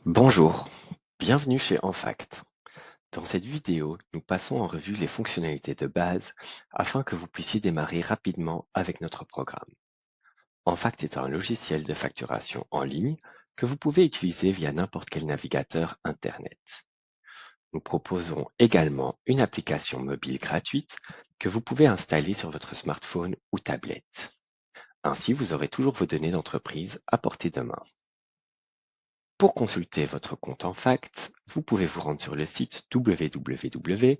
Bonjour, bienvenue chez Enfact. Dans cette vidéo, nous passons en revue les fonctionnalités de base afin que vous puissiez démarrer rapidement avec notre programme. Enfact est un logiciel de facturation en ligne que vous pouvez utiliser via n'importe quel navigateur Internet. Nous proposons également une application mobile gratuite que vous pouvez installer sur votre smartphone ou tablette. Ainsi, vous aurez toujours vos données d'entreprise à portée de main. Pour consulter votre compte Enfact, vous pouvez vous rendre sur le site www.enfact.be.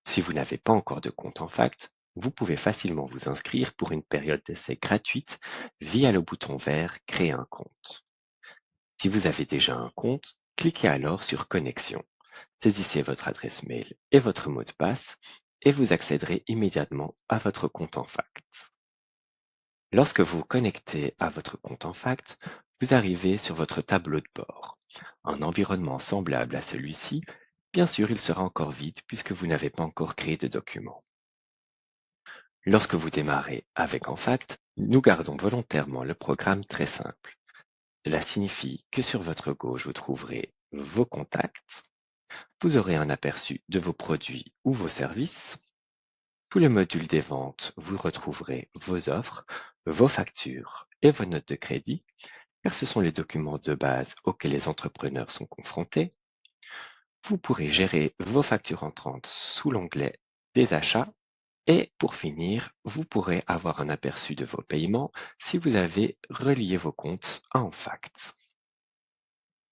Si vous n'avez pas encore de compte Enfact, vous pouvez facilement vous inscrire pour une période d'essai gratuite via le bouton vert Créer un compte. Si vous avez déjà un compte, cliquez alors sur Connexion. Saisissez votre adresse mail et votre mot de passe et vous accéderez immédiatement à votre compte Enfact. Lorsque vous vous connectez à votre compte Enfact, vous arrivez sur votre tableau de bord. Un environnement semblable à celui-ci, bien sûr il sera encore vide puisque vous n'avez pas encore créé de document. Lorsque vous démarrez avec Enfact, nous gardons volontairement le programme très simple. Cela signifie que sur votre gauche vous trouverez vos contacts, vous aurez un aperçu de vos produits ou vos services. Sous le module des ventes, vous retrouverez vos offres, vos factures et vos notes de crédit, car ce sont les documents de base auxquels les entrepreneurs sont confrontés. Vous pourrez gérer vos factures entrantes sous l'onglet des achats et pour finir, vous pourrez avoir un aperçu de vos paiements si vous avez relié vos comptes à Enfact.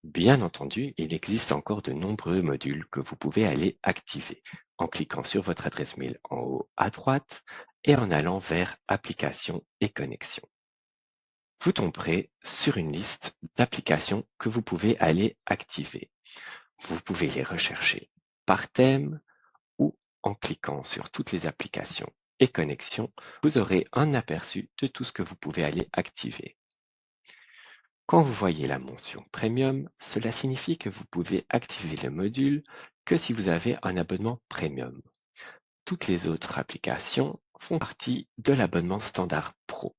Bien entendu, il existe encore de nombreux modules que vous pouvez aller activer en cliquant sur votre adresse mail en haut à droite et en allant vers Applications et connexions. Vous tomberez sur une liste d'applications que vous pouvez aller activer. Vous pouvez les rechercher par thème ou en cliquant sur toutes les applications et connexions, vous aurez un aperçu de tout ce que vous pouvez aller activer. Quand vous voyez la mention Premium, cela signifie que vous pouvez activer le module que si vous avez un abonnement Premium. Toutes les autres applications font partie de l'abonnement Standard Pro.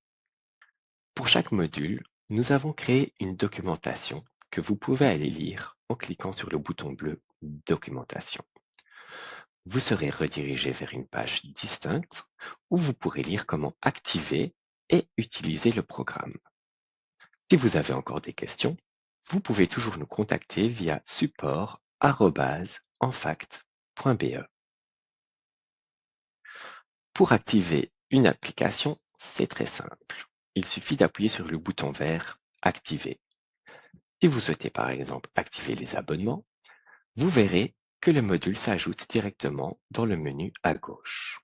Pour chaque module, nous avons créé une documentation que vous pouvez aller lire en cliquant sur le bouton bleu Documentation. Vous serez redirigé vers une page distincte où vous pourrez lire comment activer et utiliser le programme. Si vous avez encore des questions, vous pouvez toujours nous contacter via support@enfact.be. Pour activer une application, c'est très simple. Il suffit d'appuyer sur le bouton vert Activer. Si vous souhaitez par exemple activer les abonnements, vous verrez que le module s'ajoute directement dans le menu à gauche.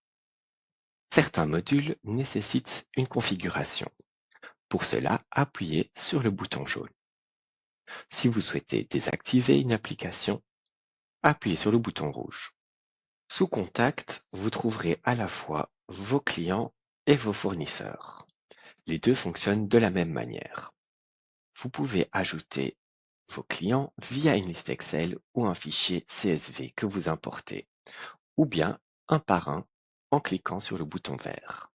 Certains modules nécessitent une configuration. Pour cela, appuyez sur le bouton jaune. Si vous souhaitez désactiver une application, appuyez sur le bouton rouge. Sous Contact, vous trouverez à la fois vos clients et vos fournisseurs. Les deux fonctionnent de la même manière. Vous pouvez ajouter vos clients via une liste Excel ou un fichier CSV que vous importez, ou bien un par un en cliquant sur le bouton vert.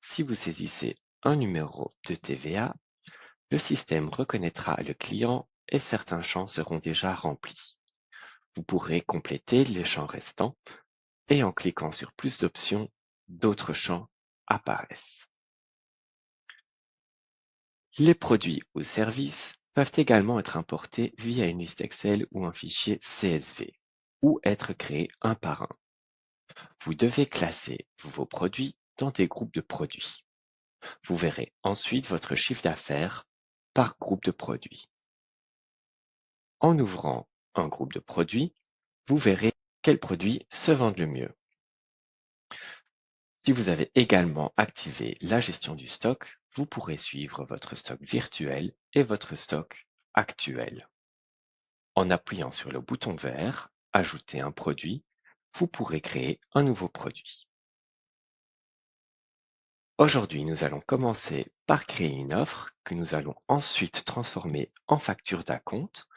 Si vous saisissez un numéro de TVA, le système reconnaîtra le client et certains champs seront déjà remplis. Vous pourrez compléter les champs restants et en cliquant sur plus d'options, d'autres champs apparaissent. Les produits ou services peuvent également être importés via une liste Excel ou un fichier CSV ou être créés un par un. Vous devez classer vos produits dans des groupes de produits. Vous verrez ensuite votre chiffre d'affaires par groupe de produits. En ouvrant un groupe de produits, vous verrez quels produits se vendent le mieux. Si vous avez également activé la gestion du stock, vous pourrez suivre votre stock virtuel et votre stock actuel. En appuyant sur le bouton vert Ajouter un produit, vous pourrez créer un nouveau produit. Aujourd'hui, nous allons commencer par créer une offre que nous allons ensuite transformer en facture d'acompte,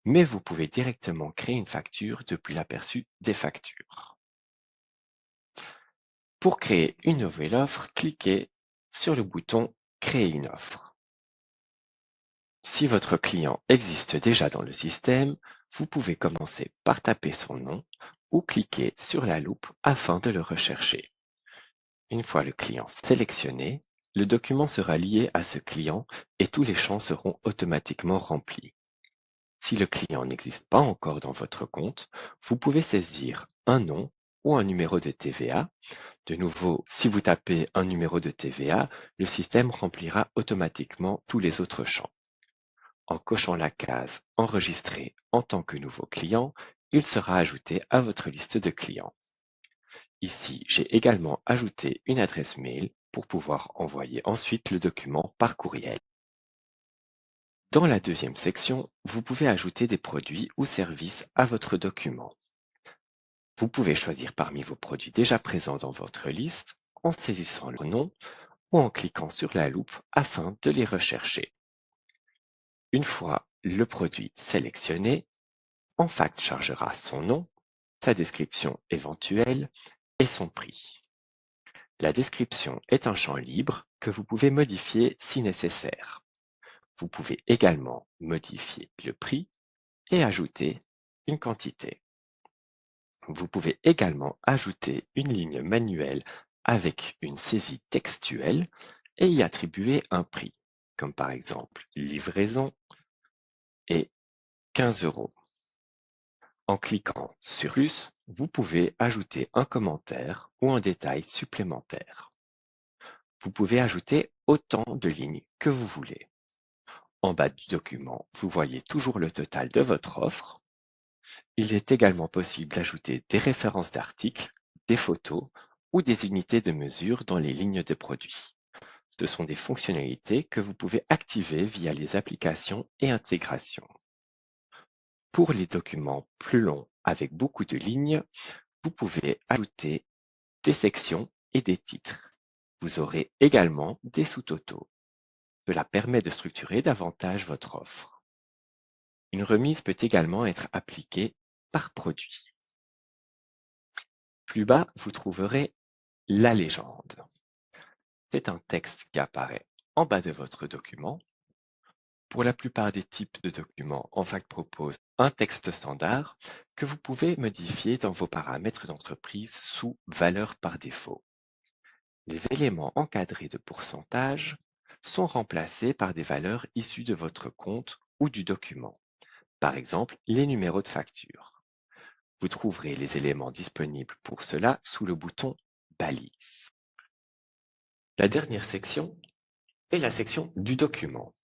mais vous pouvez directement créer une facture depuis l'aperçu des factures. Pour créer une nouvelle offre, cliquez sur le bouton Créer une offre. Si votre client existe déjà dans le système, vous pouvez commencer par taper son nom ou cliquer sur la loupe afin de le rechercher. Une fois le client sélectionné, le document sera lié à ce client et tous les champs seront automatiquement remplis. Si le client n'existe pas encore dans votre compte, vous pouvez saisir un nom ou un numéro de TVA. De nouveau, si vous tapez un numéro de TVA, le système remplira automatiquement tous les autres champs. En cochant la case Enregistrer en tant que nouveau client, il sera ajouté à votre liste de clients. Ici, j'ai également ajouté une adresse mail pour pouvoir envoyer ensuite le document par courriel. Dans la deuxième section, vous pouvez ajouter des produits ou services à votre document. Vous pouvez choisir parmi vos produits déjà présents dans votre liste en saisissant leur nom ou en cliquant sur la loupe afin de les rechercher. Une fois le produit sélectionné, Enfact chargera son nom, sa description éventuelle et son prix. La description est un champ libre que vous pouvez modifier si nécessaire. Vous pouvez également modifier le prix et ajouter une quantité. Vous pouvez également ajouter une ligne manuelle avec une saisie textuelle et y attribuer un prix, comme par exemple livraison et 15 €. En cliquant sur plus, vous pouvez ajouter un commentaire ou un détail supplémentaire. Vous pouvez ajouter autant de lignes que vous voulez. En bas du document, vous voyez toujours le total de votre offre. Il est également possible d'ajouter des références d'articles, des photos ou des unités de mesure dans les lignes de produits. Ce sont des fonctionnalités que vous pouvez activer via les applications et intégrations. Pour les documents plus longs avec beaucoup de lignes, vous pouvez ajouter des sections et des titres. Vous aurez également des sous-totaux. Cela permet de structurer davantage votre offre. Une remise peut également être appliquée par produit. Plus bas, vous trouverez la légende. C'est un texte qui apparaît en bas de votre document. Pour la plupart des types de documents, Enfact propose un texte standard que vous pouvez modifier dans vos paramètres d'entreprise sous Valeur par défaut. Les éléments encadrés de pourcentage sont remplacés par des valeurs issues de votre compte ou du document, par exemple les numéros de facture. Vous trouverez les éléments disponibles pour cela sous le bouton Balise. La dernière section est la section du document.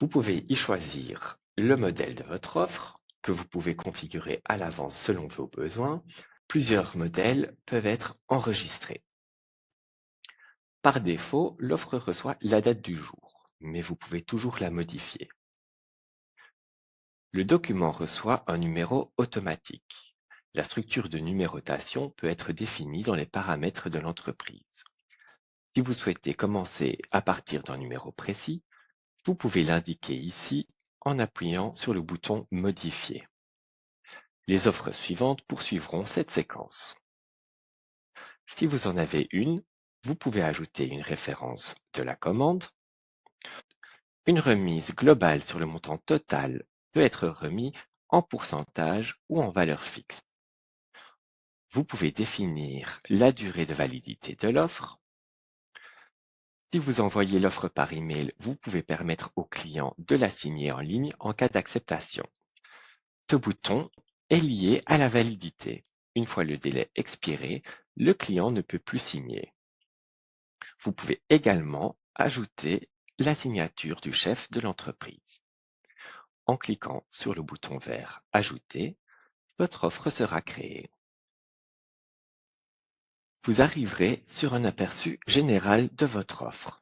Vous pouvez y choisir le modèle de votre offre, que vous pouvez configurer à l'avance selon vos besoins. Plusieurs modèles peuvent être enregistrés. Par défaut, l'offre reçoit la date du jour, mais vous pouvez toujours la modifier. Le document reçoit un numéro automatique. La structure de numérotation peut être définie dans les paramètres de l'entreprise. Si vous souhaitez commencer à partir d'un numéro précis, vous pouvez l'indiquer ici en appuyant sur le bouton Modifier. Les offres suivantes poursuivront cette séquence. Si vous en avez une, vous pouvez ajouter une référence de la commande. Une remise globale sur le montant total peut être remis en pourcentage ou en valeur fixe. Vous pouvez définir la durée de validité de l'offre. Si vous envoyez l'offre par email, vous pouvez permettre au client de la signer en ligne en cas d'acceptation. Ce bouton est lié à la validité. Une fois le délai expiré, le client ne peut plus signer. Vous pouvez également ajouter la signature du chef de l'entreprise. En cliquant sur le bouton vert Ajouter, votre offre sera créée. Vous arriverez sur un aperçu général de votre offre.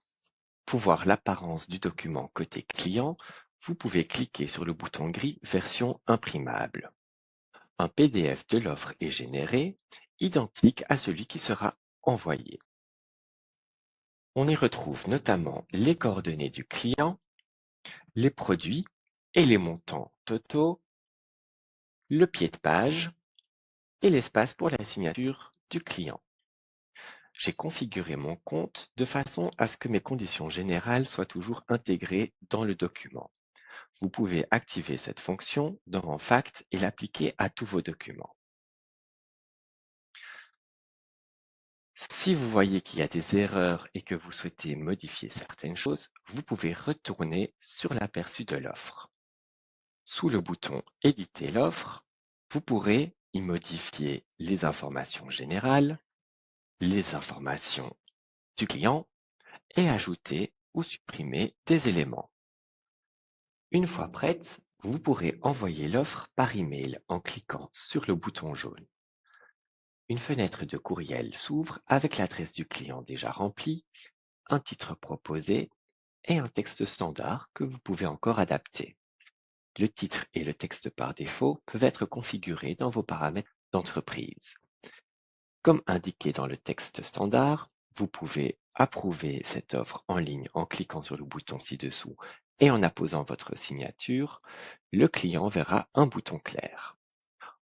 Pour voir l'apparence du document côté client, vous pouvez cliquer sur le bouton gris Version imprimable. Un PDF de l'offre est généré, identique à celui qui sera envoyé. On y retrouve notamment les coordonnées du client, les produits et les montants totaux, le pied de page et l'espace pour la signature du client. J'ai configuré mon compte de façon à ce que mes conditions générales soient toujours intégrées dans le document. Vous pouvez activer cette fonction dans Enfact et l'appliquer à tous vos documents. Si vous voyez qu'il y a des erreurs et que vous souhaitez modifier certaines choses, vous pouvez retourner sur l'aperçu de l'offre. Sous le bouton Éditer l'offre, vous pourrez y modifier les informations générales, les informations du client et ajouter ou supprimer des éléments. Une fois prête, vous pourrez envoyer l'offre par email en cliquant sur le bouton jaune. Une fenêtre de courriel s'ouvre avec l'adresse du client déjà remplie, un titre proposé et un texte standard que vous pouvez encore adapter. Le titre et le texte par défaut peuvent être configurés dans vos paramètres d'entreprise. Comme indiqué dans le texte standard, vous pouvez approuver cette offre en ligne en cliquant sur le bouton ci-dessous et en apposant votre signature. Le client verra un bouton clair.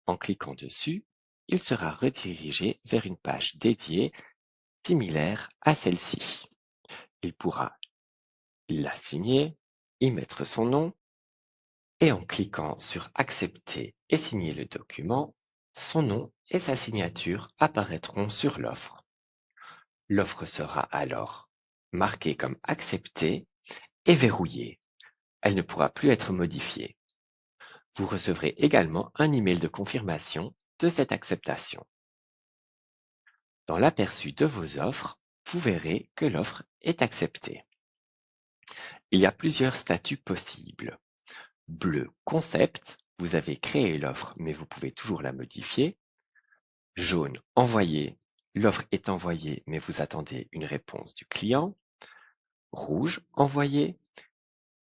En cliquant dessus, il sera redirigé vers une page dédiée similaire à celle-ci. Il pourra la signer, y mettre son nom et en cliquant sur Accepter et signer le document, son nom et sa signature apparaîtront sur l'offre. L'offre sera alors marquée comme acceptée et verrouillée. Elle ne pourra plus être modifiée. Vous recevrez également un email de confirmation de cette acceptation. Dans l'aperçu de vos offres, vous verrez que l'offre est acceptée. Il y a plusieurs statuts possibles. Bleu concept, vous avez créé l'offre mais vous pouvez toujours la modifier. Jaune envoyé, l'offre est envoyée mais vous attendez une réponse du client. Rouge envoyé,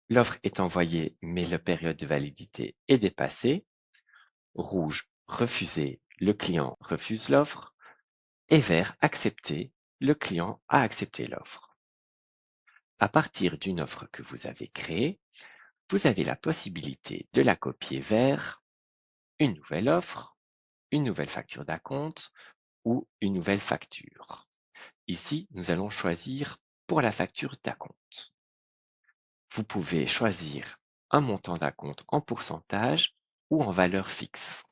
l'offre est envoyée mais la période de validité est dépassée. Rouge refusé, le client refuse l'offre. Et vert accepté, le client a accepté l'offre. À partir d'une offre que vous avez créée, vous avez la possibilité de la copier vers une nouvelle offre, une nouvelle facture d'acompte ou une nouvelle facture. Ici, nous allons choisir pour la facture d'acompte. Vous pouvez choisir un montant d'acompte en pourcentage ou en valeur fixe.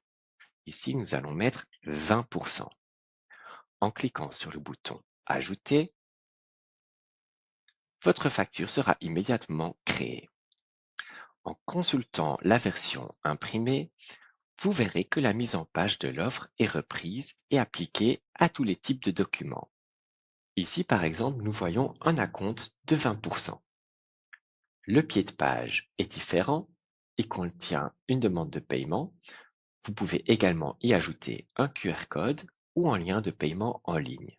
Ici, nous allons mettre 20%. En cliquant sur le bouton Ajouter, votre facture sera immédiatement créée. En consultant la version imprimée, vous verrez que la mise en page de l'offre est reprise et appliquée à tous les types de documents. Ici, par exemple, nous voyons un acompte de 20%. Le pied de page est différent et contient une demande de paiement. Vous pouvez également y ajouter un QR code ou un lien de paiement en ligne.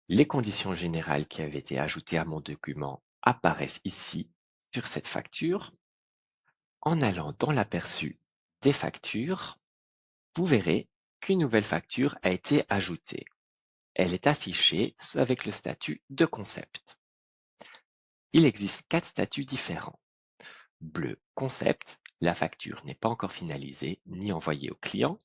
Les conditions générales qui avaient été ajoutées à mon document apparaissent ici sur cette facture. En allant dans l'aperçu des factures, vous verrez qu'une nouvelle facture a été ajoutée. Elle est affichée avec le statut de concept. Il existe 4 statuts différents. Bleu concept, la facture n'est pas encore finalisée ni envoyée au client.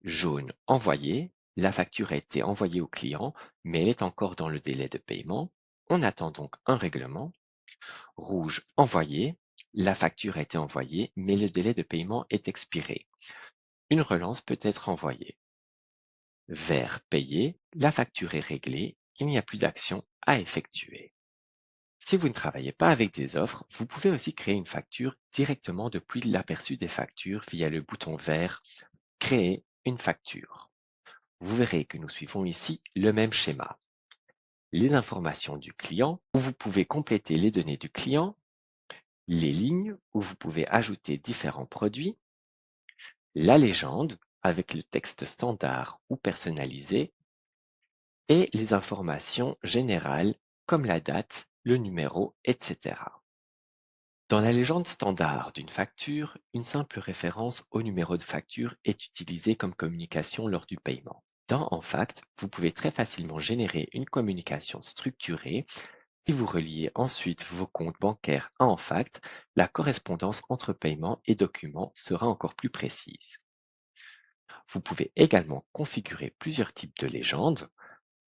Jaune envoyé, la facture a été envoyée au client, mais elle est encore dans le délai de paiement. On attend donc un règlement. Rouge envoyé, la facture a été envoyée, mais le délai de paiement est expiré. Une relance peut être envoyée. Vert payé, la facture est réglée, il n'y a plus d'action à effectuer. Si vous ne travaillez pas avec des offres, vous pouvez aussi créer une facture directement depuis l'aperçu des factures via le bouton vert Créer une facture. Vous verrez que nous suivons ici le même schéma. Les informations du client, où vous pouvez compléter les données du client, les lignes, où vous pouvez ajouter différents produits, la légende, avec le texte standard ou personnalisé, et les informations générales comme la date, le numéro, etc. Dans la légende standard d'une facture, une simple référence au numéro de facture est utilisée comme communication lors du paiement. Dans Enfact, vous pouvez très facilement générer une communication structurée. Si vous reliez ensuite vos comptes bancaires à Enfact, la correspondance entre paiement et documents sera encore plus précise. Vous pouvez également configurer plusieurs types de légendes.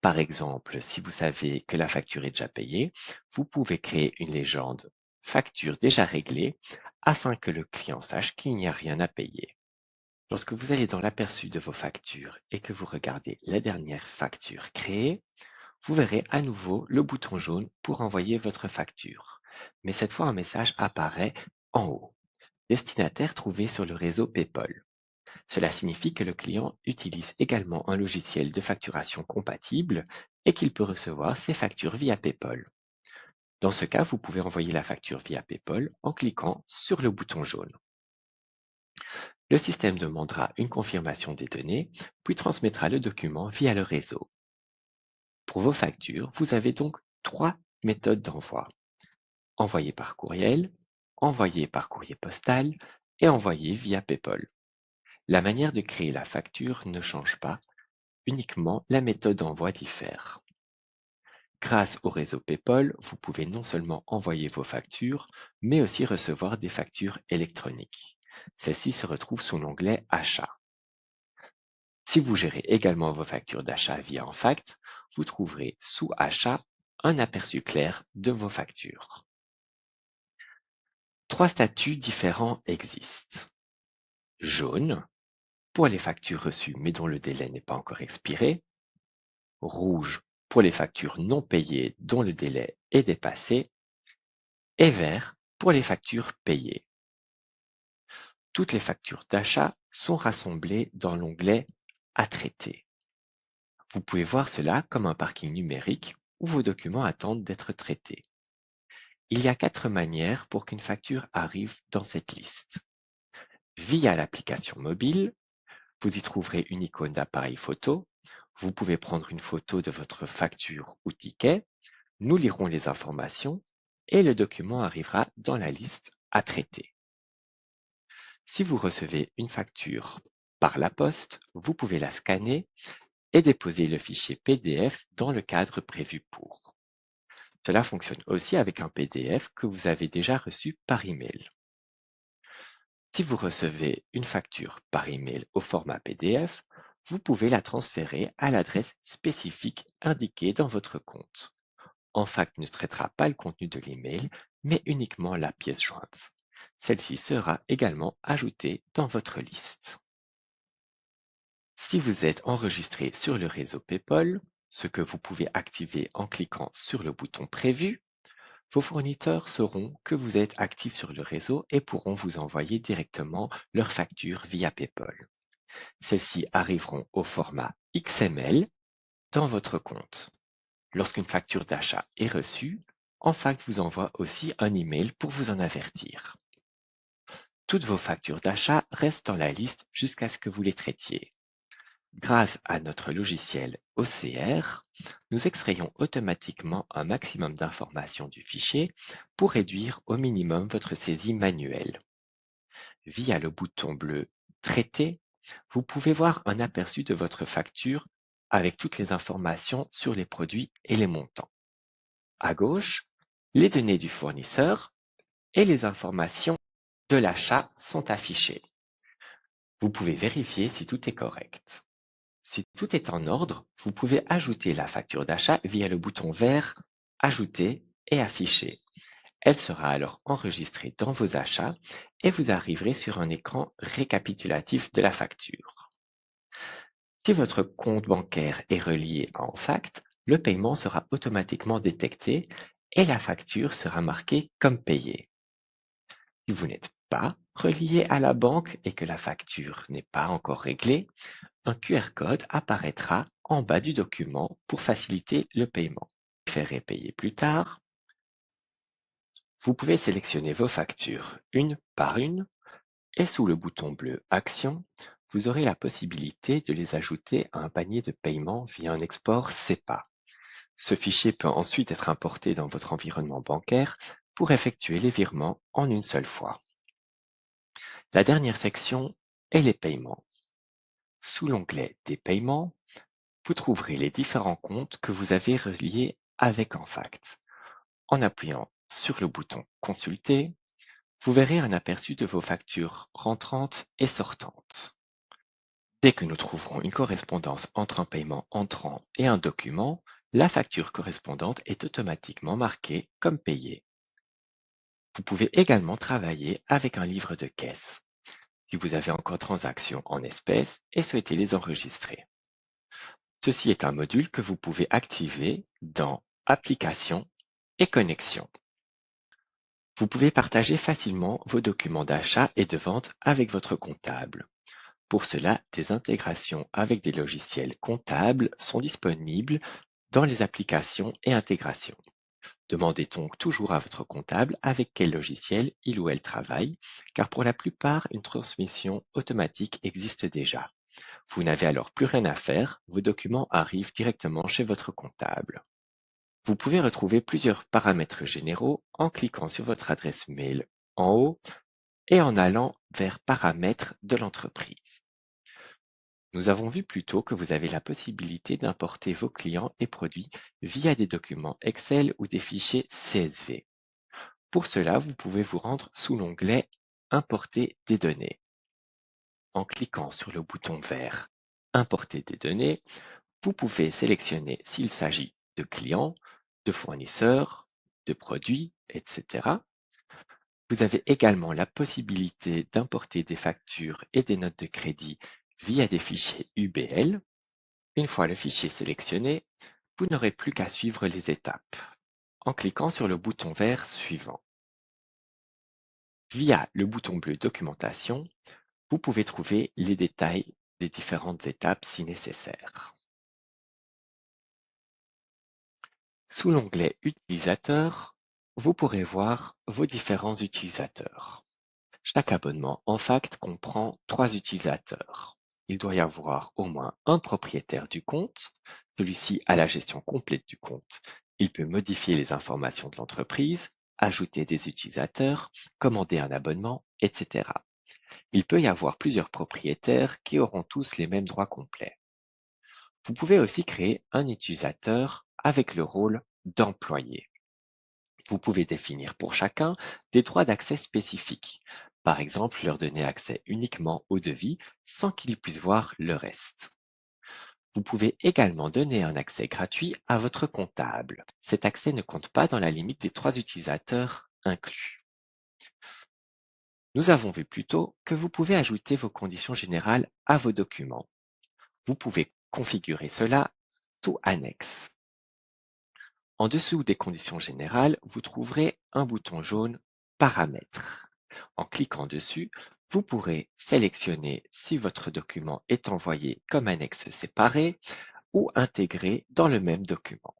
Par exemple, si vous savez que la facture est déjà payée, vous pouvez créer une légende facture déjà réglée afin que le client sache qu'il n'y a rien à payer. Lorsque vous allez dans l'aperçu de vos factures et que vous regardez la dernière facture créée, vous verrez à nouveau le bouton jaune pour envoyer votre facture. Mais cette fois, un message apparaît en haut. Destinataire trouvé sur le réseau PayPal. Cela signifie que le client utilise également un logiciel de facturation compatible et qu'il peut recevoir ses factures via PayPal. Dans ce cas, vous pouvez envoyer la facture via PayPal en cliquant sur le bouton jaune. Le système demandera une confirmation des données, puis transmettra le document via le réseau. Pour vos factures, vous avez donc trois méthodes d'envoi. Envoyer par courriel, envoyer par courrier postal et envoyer via PayPal. La manière de créer la facture ne change pas, uniquement la méthode d'envoi diffère. Grâce au réseau PayPal, vous pouvez non seulement envoyer vos factures, mais aussi recevoir des factures électroniques. Celles-ci se retrouvent sous l'onglet Achats. Si vous gérez également vos factures d'achat via Enfact, vous trouverez sous Achats un aperçu clair de vos factures. Trois statuts différents existent. Jaune, pour les factures reçues mais dont le délai n'est pas encore expiré. Rouge, pour les factures non payées dont le délai est dépassé. Et vert, pour les factures payées. Toutes les factures d'achat sont rassemblées dans l'onglet À traiter. Vous pouvez voir cela comme un parking numérique où vos documents attendent d'être traités. Il y a 4 manières pour qu'une facture arrive dans cette liste. Via l'application mobile, vous y trouverez une icône d'appareil photo. Vous pouvez prendre une photo de votre facture ou ticket. Nous lirons les informations et le document arrivera dans la liste à traiter. Si vous recevez une facture par la poste, vous pouvez la scanner et déposer le fichier PDF dans le cadre prévu pour. Cela fonctionne aussi avec un PDF que vous avez déjà reçu par email. Si vous recevez une facture par email au format PDF, vous pouvez la transférer à l'adresse spécifique indiquée dans votre compte. Enfact ne traitera pas le contenu de l'email, mais uniquement la pièce jointe. Celle-ci sera également ajoutée dans votre liste. Si vous êtes enregistré sur le réseau PayPal, ce que vous pouvez activer en cliquant sur le bouton prévu, vos fournisseurs sauront que vous êtes actif sur le réseau et pourront vous envoyer directement leurs factures via PayPal. Celles-ci arriveront au format XML dans votre compte. Lorsqu'une facture d'achat est reçue, Enfact vous envoie aussi un email pour vous en avertir. Toutes vos factures d'achat restent dans la liste jusqu'à ce que vous les traitiez. Grâce à notre logiciel OCR, nous extrayons automatiquement un maximum d'informations du fichier pour réduire au minimum votre saisie manuelle. Via le bouton bleu Traiter, vous pouvez voir un aperçu de votre facture avec toutes les informations sur les produits et les montants. À gauche, les données du fournisseur et les informations de l'achat sont affichées. Vous pouvez vérifier si tout est correct. Si tout est en ordre, vous pouvez ajouter la facture d'achat via le bouton vert Ajouter et afficher. Elle sera alors enregistrée dans vos achats et vous arriverez sur un écran récapitulatif de la facture. Si votre compte bancaire est relié à Enfact, le paiement sera automatiquement détecté et la facture sera marquée comme payée. Si vous n'êtes pas relié à la banque et que la facture n'est pas encore réglée, un QR code apparaîtra en bas du document pour faciliter le paiement. Si vous préférez payer plus tard, vous pouvez sélectionner vos factures une par une et sous le bouton bleu Action, vous aurez la possibilité de les ajouter à un panier de paiement via un export SEPA. Ce fichier peut ensuite être importé dans votre environnement bancaire pour effectuer les virements en une seule fois. La dernière section est les paiements. Sous l'onglet des paiements, vous trouverez les différents comptes que vous avez reliés avec Enfact. En appuyant sur le bouton Consulter, vous verrez un aperçu de vos factures rentrantes et sortantes. Dès que nous trouverons une correspondance entre un paiement entrant et un document, la facture correspondante est automatiquement marquée comme payée. Vous pouvez également travailler avec un livre de caisse si vous avez encore transactions en espèces et souhaitez les enregistrer. Ceci est un module que vous pouvez activer dans Applications et Connexions. Vous pouvez partager facilement vos documents d'achat et de vente avec votre comptable. Pour cela, des intégrations avec des logiciels comptables sont disponibles dans les applications et intégrations. Demandez donc toujours à votre comptable avec quel logiciel il ou elle travaille, car pour la plupart, une transmission automatique existe déjà. Vous n'avez alors plus rien à faire, vos documents arrivent directement chez votre comptable. Vous pouvez retrouver plusieurs paramètres généraux en cliquant sur votre adresse mail en haut et en allant vers Paramètres de l'entreprise. Nous avons vu plus tôt que vous avez la possibilité d'importer vos clients et produits via des documents Excel ou des fichiers CSV. Pour cela, vous pouvez vous rendre sous l'onglet Importer des données. En cliquant sur le bouton vert Importer des données, vous pouvez sélectionner s'il s'agit de clients, de fournisseurs, de produits, etc. Vous avez également la possibilité d'importer des factures et des notes de crédit via des fichiers UBL. Une fois le fichier sélectionné, vous n'aurez plus qu'à suivre les étapes en cliquant sur le bouton vert suivant. Via le bouton bleu Documentation, vous pouvez trouver les détails des différentes étapes si nécessaire. Sous l'onglet Utilisateurs, vous pourrez voir vos différents utilisateurs. Chaque abonnement en fact comprend 3 utilisateurs. Il doit y avoir au moins un propriétaire du compte. Celui-ci a la gestion complète du compte. Il peut modifier les informations de l'entreprise, ajouter des utilisateurs, commander un abonnement, etc. Il peut y avoir plusieurs propriétaires qui auront tous les mêmes droits complets. Vous pouvez aussi créer un utilisateur avec le rôle d'employé. Vous pouvez définir pour chacun des droits d'accès spécifiques. Par exemple, leur donner accès uniquement au devis sans qu'ils puissent voir le reste. Vous pouvez également donner un accès gratuit à votre comptable. Cet accès ne compte pas dans la limite des 3 utilisateurs inclus. Nous avons vu plus tôt que vous pouvez ajouter vos conditions générales à vos documents. Vous pouvez configurer cela sous Annexe. En dessous des conditions générales, vous trouverez un bouton jaune Paramètres. En cliquant dessus, vous pourrez sélectionner si votre document est envoyé comme annexe séparée ou intégré dans le même document.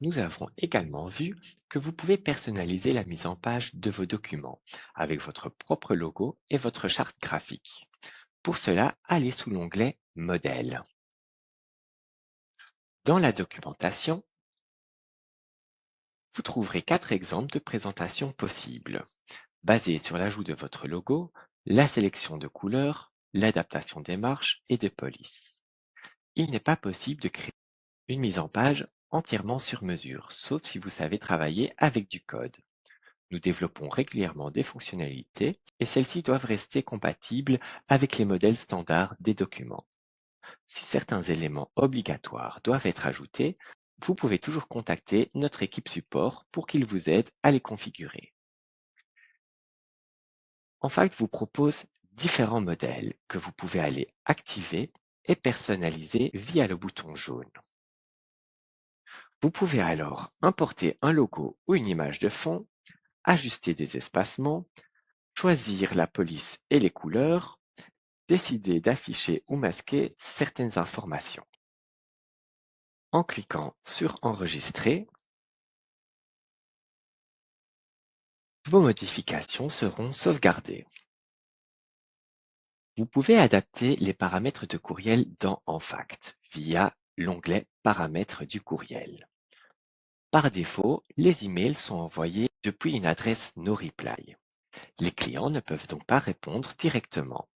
Nous avons également vu que vous pouvez personnaliser la mise en page de vos documents avec votre propre logo et votre charte graphique. Pour cela, allez sous l'onglet Modèle. Dans la documentation, vous trouverez 4 exemples de présentations possibles, basées sur l'ajout de votre logo, la sélection de couleurs, l'adaptation des marches et de police. Il n'est pas possible de créer une mise en page entièrement sur mesure, sauf si vous savez travailler avec du code. Nous développons régulièrement des fonctionnalités et celles-ci doivent rester compatibles avec les modèles standards des documents. Si certains éléments obligatoires doivent être ajoutés, vous pouvez toujours contacter notre équipe support pour qu'ils vous aident à les configurer. Enfact vous propose différents modèles que vous pouvez aller activer et personnaliser via le bouton jaune. Vous pouvez alors importer un logo ou une image de fond, ajuster des espacements, choisir la police et les couleurs, décider d'afficher ou masquer certaines informations. En cliquant sur Enregistrer, vos modifications seront sauvegardées. Vous pouvez adapter les paramètres de courriel dans Enfact via l'onglet Paramètres du courriel. Par défaut, les emails sont envoyés depuis une adresse NoReply. Les clients ne peuvent donc pas répondre directement.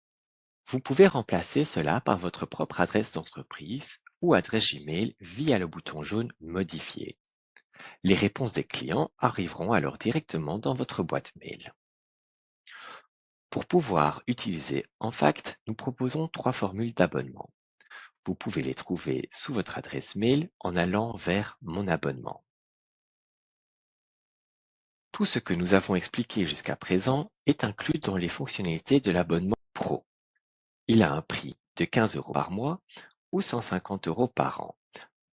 Vous pouvez remplacer cela par votre propre adresse d'entreprise ou adresse Gmail via le bouton jaune Modifier. Les réponses des clients arriveront alors directement dans votre boîte mail. Pour pouvoir utiliser Enfact, nous proposons 3 formules d'abonnement. Vous pouvez les trouver sous votre adresse mail en allant vers Mon abonnement. Tout ce que nous avons expliqué jusqu'à présent est inclus dans les fonctionnalités de l'abonnement Pro. Il a un prix de 15 € par mois ou 150 € par an.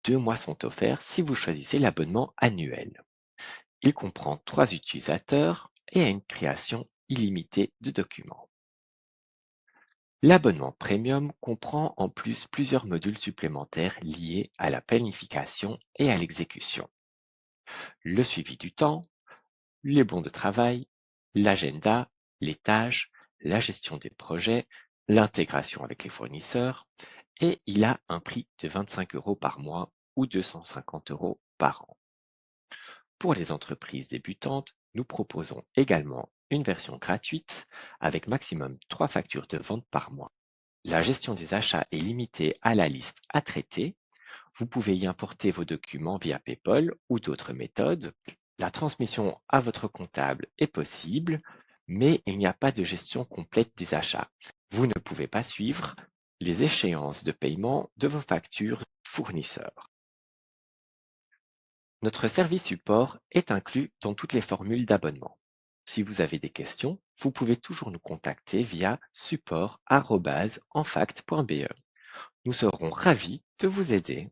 2 mois sont offerts si vous choisissez l'abonnement annuel. Il comprend 3 utilisateurs et a une création illimitée de documents. L'abonnement Premium comprend en plus plusieurs modules supplémentaires liés à la planification et à l'exécution. Le suivi du temps, les bons de travail, l'agenda, les tâches, la gestion des projets, l'intégration avec les fournisseurs, et il a un prix de 25 € par mois ou 250 € par an. Pour les entreprises débutantes, nous proposons également une version gratuite avec maximum 3 factures de vente par mois. La gestion des achats est limitée à la liste à traiter. Vous pouvez y importer vos documents via PayPal ou d'autres méthodes. La transmission à votre comptable est possible, mais il n'y a pas de gestion complète des achats. Vous ne pouvez pas suivre les échéances de paiement de vos factures fournisseurs. Notre service support est inclus dans toutes les formules d'abonnement. Si vous avez des questions, vous pouvez toujours nous contacter via support@enfact.be. Nous serons ravis de vous aider.